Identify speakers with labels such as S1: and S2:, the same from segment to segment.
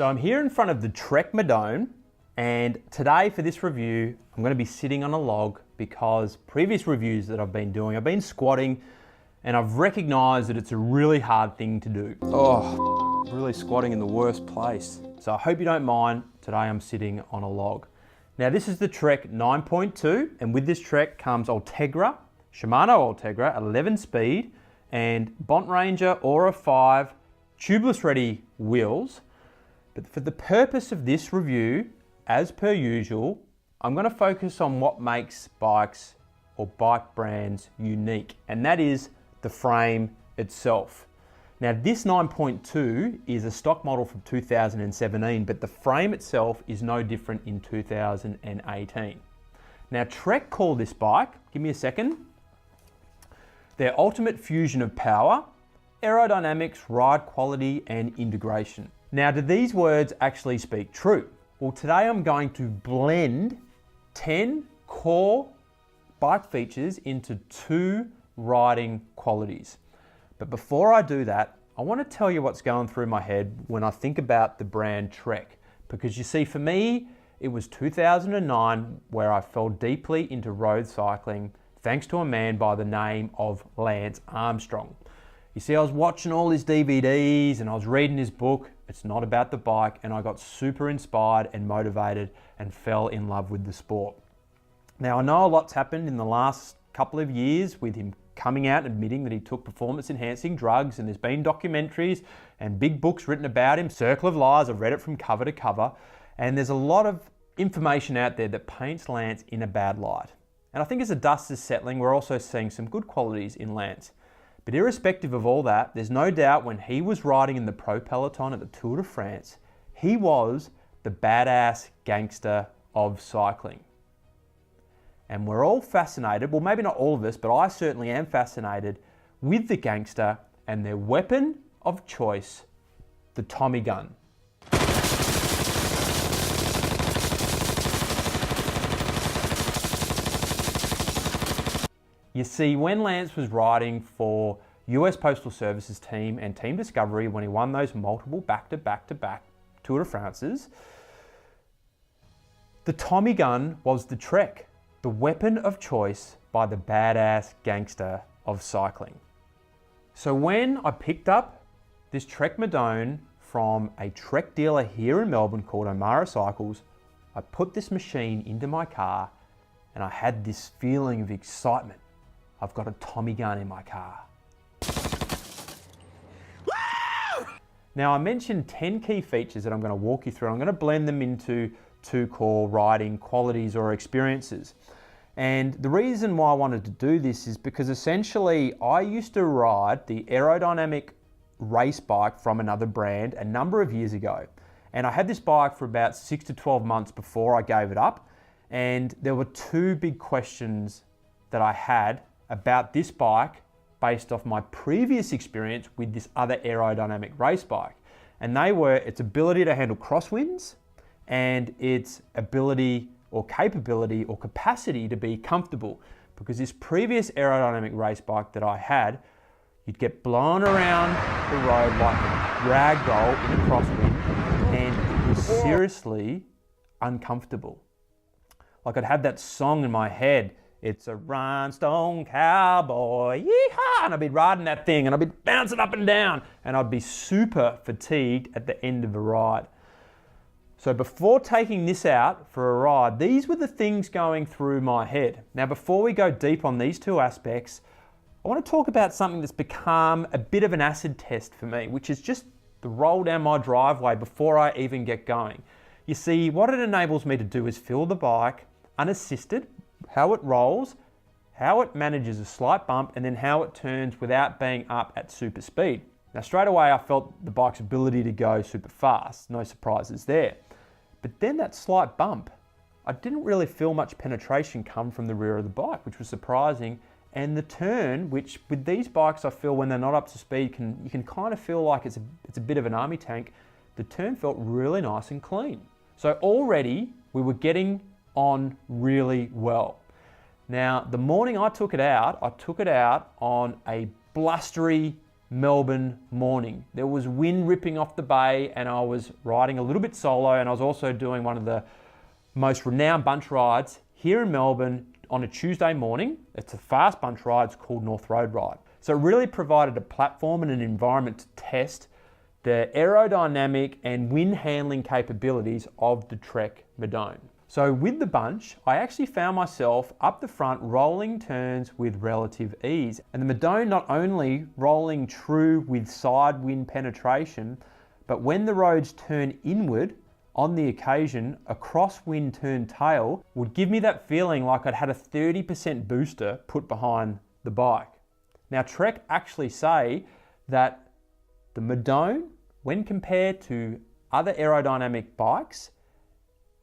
S1: So I'm here in front of the Trek Madone, and today for this review, I'm going to be sitting on a log because previous reviews that I've been doing, I've been squatting and I've recognized that it's a really hard thing to do. Oh, really squatting in the worst place. So I hope you don't mind. Today I'm sitting on a log. Now this is the Trek 9.2, and with this Trek comes Shimano Ultegra 11 speed and Bont Ranger Aura 5 tubeless ready wheels. But for the purpose of this review, as per usual, I'm going to focus on what makes bikes or bike brands unique, and that is the frame itself. Now this 9.2 is a stock model from 2017, but the frame itself is no different in 2018. Now Trek called this bike, give me a second, their ultimate fusion of power, aerodynamics, ride quality and integration. Now, do these words actually speak true? Well, today I'm going to blend 10 core bike features into 2 riding qualities. But before I do that, I want to tell you what's going through my head when I think about the brand Trek. Because you see, for me, it was 2009 where I fell deeply into road cycling thanks to a man by the name of Lance Armstrong. You see, I was watching all his DVDs and I was reading his book, It's Not About the Bike, and I got super inspired and motivated and fell in love with the sport. Now, I know a lot's happened in the last couple of years with him coming out and admitting that he took performance-enhancing drugs, and there's been documentaries and big books written about him, Circle of Lies, I've read it from cover to cover, and there's a lot of information out there that paints Lance in a bad light. And I think as the dust is settling, we're also seeing some good qualities in Lance. But irrespective of all that, there's no doubt when he was riding in the pro peloton at the Tour de France, he was the badass gangster of cycling. And we're all fascinated, well maybe not all of us, but I certainly am fascinated with the gangster and their weapon of choice, the Tommy gun. You see, when Lance was riding for US Postal Service's team and Team Discovery, when he won those multiple back-to-back Tour de France's, the Tommy gun was the Trek, the weapon of choice by the badass gangster of cycling. So when I picked up this Trek Madone from a Trek dealer here in Melbourne called O'Mara Cycles, I put this machine into my car and I had this feeling of excitement. I've got a Tommy gun in my car. Woo! Now I mentioned 10 key features that I'm going to walk you through. I'm going to blend them into 2 core riding qualities or experiences. And the reason why I wanted to do this is because essentially I used to ride the aerodynamic race bike from another brand a number of years ago. And I had this bike for about 6 to 12 months before I gave it up. And there were 2 big questions that I had about this bike based off my previous experience with this other aerodynamic race bike. And they were its ability to handle crosswinds and its ability or capability or capacity to be comfortable. Because this previous aerodynamic race bike that I had, you'd get blown around the road like a rag doll in a crosswind, and it was seriously uncomfortable. Like I'd have that song in my head, it's a rhinestone cowboy, yeehaw, and I'd be riding that thing and I'd be bouncing up and down and I'd be super fatigued at the end of the ride. So before taking this out for a ride, these were the things going through my head. Now before we go deep on these 2 aspects, I want to talk about something that's become a bit of an acid test for me, which is just the roll down my driveway before I even get going. You see, what it enables me to do is feel the bike unassisted, how it rolls, how it manages a slight bump, and then how it turns without being up at super speed. Now straight away I felt the bike's ability to go super fast, no surprises there. But then that slight bump, I didn't really feel much penetration come from the rear of the bike, which was surprising. And the turn, which with these bikes I feel when they're not up to speed, you can kind of feel like it's a bit of an army tank. The turn felt really nice and clean. So already we were getting on really well. Now, the morning I took it out on a blustery Melbourne morning. There was wind ripping off the bay and I was riding a little bit solo, and I was also doing one of the most renowned bunch rides here in Melbourne on a Tuesday morning. It's a fast bunch ride, it's called North Road Ride. So it really provided a platform and an environment to test the aerodynamic and wind handling capabilities of the Trek Madone. So with the bunch, I actually found myself up the front rolling turns with relative ease. And the Madone not only rolling true with side wind penetration, but when the roads turn inward, on the occasion, a crosswind turn tail would give me that feeling like I'd had a 30% booster put behind the bike. Now Trek actually say that the Madone, when compared to other aerodynamic bikes,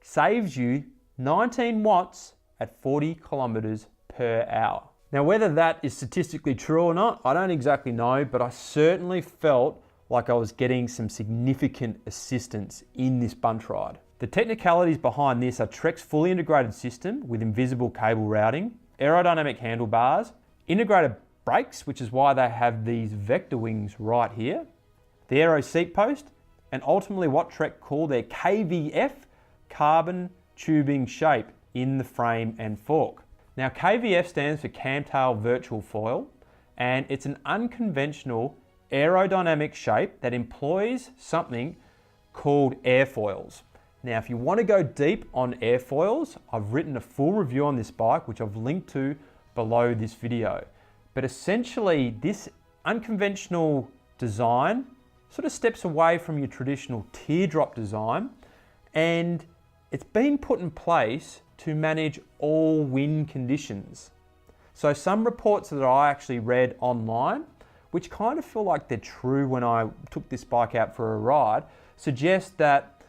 S1: saves you 19 watts at 40 kilometers per hour. Now, whether that is statistically true or not, I don't exactly know, but I certainly felt like I was getting some significant assistance in this bunch ride. The technicalities behind this are Trek's fully integrated system with invisible cable routing, aerodynamic handlebars, integrated brakes, which is why they have these vector wings right here, the aero seat post, and ultimately what Trek call their KVF, carbon tubing shape in the frame and fork. Now KVF stands for Camtail Virtual Foil, and it's an unconventional aerodynamic shape that employs something called airfoils. Now if you want to go deep on airfoils, I've written a full review on this bike which I've linked to below this video. But essentially this unconventional design sort of steps away from your traditional teardrop design, and it's been put in place to manage all wind conditions. So some reports that I actually read online, which kind of feel like they're true when I took this bike out for a ride, suggest that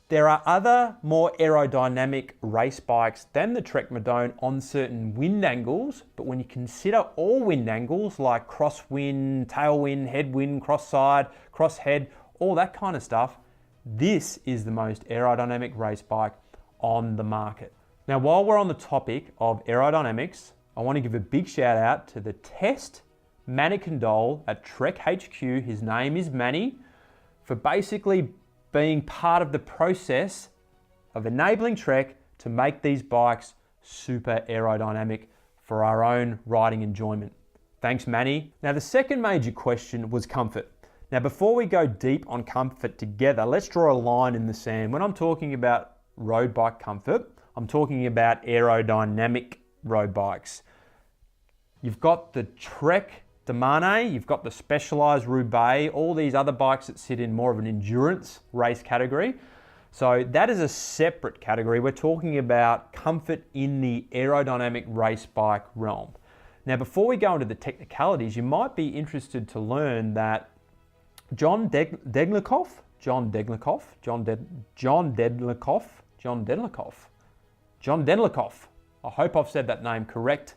S1: there are other more aerodynamic race bikes than the Trek Madone on certain wind angles, but when you consider all wind angles like crosswind, tailwind, headwind, cross side, cross head, all that kind of stuff, this is the most aerodynamic race bike on the market. Now, while we're on the topic of aerodynamics, I want to give a big shout out to the test mannequin doll at Trek HQ. His name is Manny, for basically being part of the process of enabling Trek to make these bikes super aerodynamic for our own riding enjoyment. Thanks, Manny. Now, the second major question was comfort. Now, before we go deep on comfort together, let's draw a line in the sand. When I'm talking about road bike comfort, I'm talking about aerodynamic road bikes. You've got the Trek Madone, you've got the Specialized Roubaix, all these other bikes that sit in more of an endurance race category. So that is a separate category. We're talking about comfort in the aerodynamic race bike realm. Now, before we go into the technicalities, you might be interested to learn that John Dedlikoff, I hope I've said that name correct.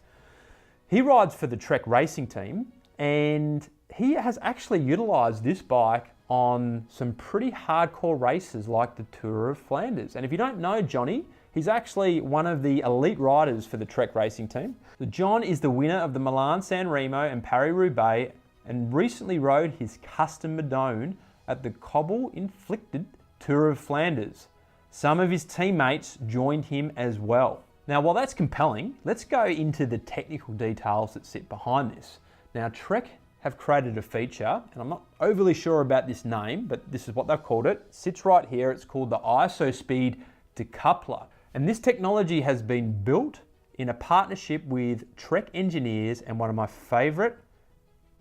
S1: He rides for the Trek racing team, and he has actually utilized this bike on some pretty hardcore races like the Tour of Flanders. And if you don't know Johnny, he's actually one of the elite riders for the Trek racing team. So John is the winner of the Milan-San Remo and Paris-Roubaix, and recently rode his custom Madone at the cobble-inflicted Tour of Flanders. Some of his teammates joined him as well. Now, while that's compelling, let's go into the technical details that sit behind this. Now, Trek have created a feature, and I'm not overly sure about this name, but this is what they've called it. It sits right here. It's called the Isopeed decoupler. And this technology has been built in a partnership with Trek engineers and one of my favorite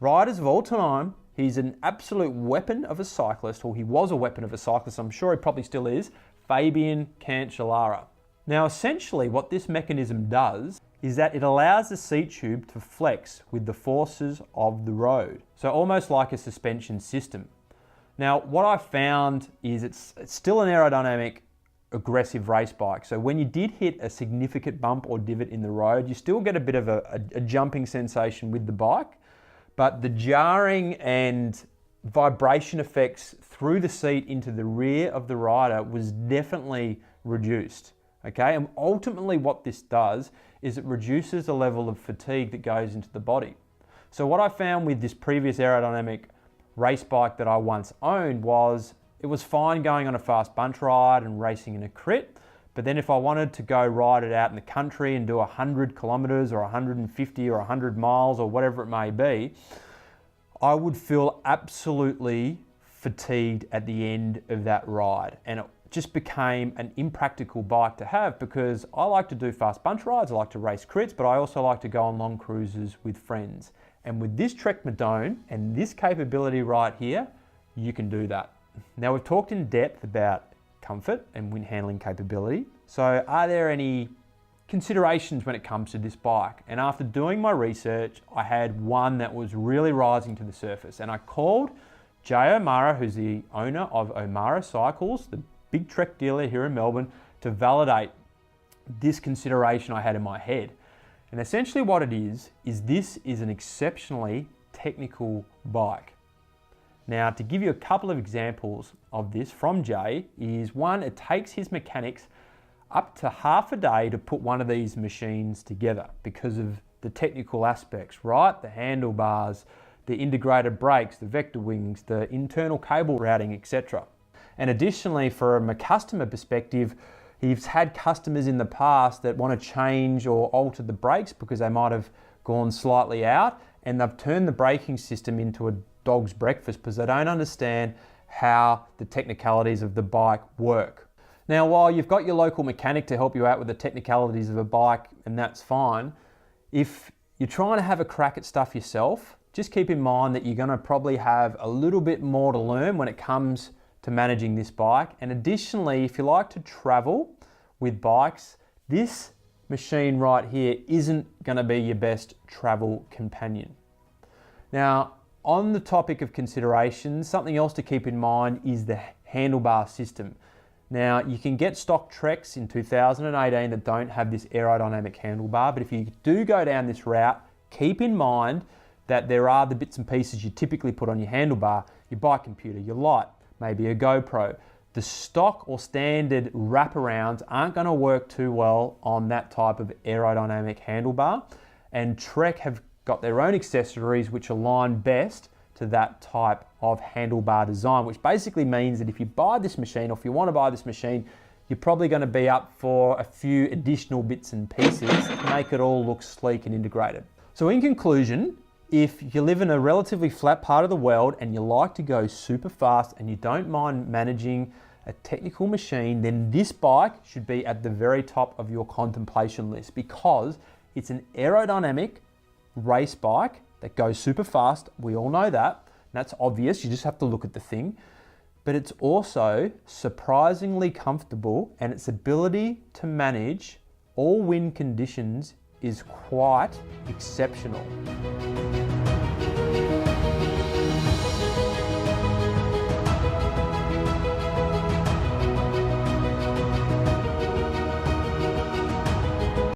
S1: riders of all time. He's an absolute weapon of a cyclist, or he was a weapon of a cyclist. I'm sure he probably still is, Fabian Cancellara. Now, essentially what this mechanism does is that it allows the seat tube to flex with the forces of the road. So almost like a suspension system. Now, what I found is it's still an aerodynamic, aggressive race bike. So when you did hit a significant bump or divot in the road, you still get a bit of a jumping sensation with the bike, but the jarring and vibration effects through the seat into the rear of the rider was definitely reduced. Okay, and ultimately what this does is it reduces the level of fatigue that goes into the body. So what I found with this previous aerodynamic race bike that I once owned was it was fine going on a fast bunch ride and racing in a crit, but then if I wanted to go ride it out in the country and do 100 kilometers or 150 or 100 miles or whatever it may be, I would feel absolutely fatigued at the end of that ride. And it just became an impractical bike to have because I like to do fast bunch rides, I like to race crits, but I also like to go on long cruises with friends. And with this Trek Madone and this capability right here, you can do that. Now we've talked in depth about comfort and wind handling capability. So are there any considerations when it comes to this bike? And after doing my research, I had one that was really rising to the surface. And I called Jay O'Mara, who's the owner of O'Mara Cycles, the big Trek dealer here in Melbourne, to validate this consideration I had in my head. And essentially what it is this is an exceptionally technical bike. Now, to give you a couple of examples of this from Jay is one, it takes his mechanics up to half a day to put one of these machines together because of the technical aspects, right? The handlebars, the integrated brakes, the vector wings, the internal cable routing, etc. And additionally, from a customer perspective, he's had customers in the past that want to change or alter the brakes because they might have gone slightly out and they've turned the braking system into a dog's breakfast because they don't understand how the technicalities of the bike work. Now, while you've got your local mechanic to help you out with the technicalities of a bike, and that's fine, if you're trying to have a crack at stuff yourself, just keep in mind that you're going to probably have a little bit more to learn when it comes to managing this bike. And additionally, if you like to travel with bikes, this machine right here isn't going to be your best travel companion. Now, on the topic of considerations, something else to keep in mind is the handlebar system. Now, you can get stock Treks in 2018 that don't have this aerodynamic handlebar, but if you do go down this route, keep in mind that there are the bits and pieces you typically put on your handlebar, your bike computer, your light, maybe a GoPro. The stock or standard wraparounds aren't going to work too well on that type of aerodynamic handlebar, and Trek have got their own accessories which align best to that type of handlebar design, which basically means that if you buy this machine, or if you want to buy this machine, you're probably going to be up for a few additional bits and pieces to make it all look sleek and integrated. So in conclusion, if you live in a relatively flat part of the world and you like to go super fast and you don't mind managing a technical machine, then this bike should be at the very top of your contemplation list because it's an aerodynamic race bike that goes super fast. We all know that. That's obvious. You just have to look at the thing. But it's also surprisingly comfortable, and its ability to manage all wind conditions is quite exceptional.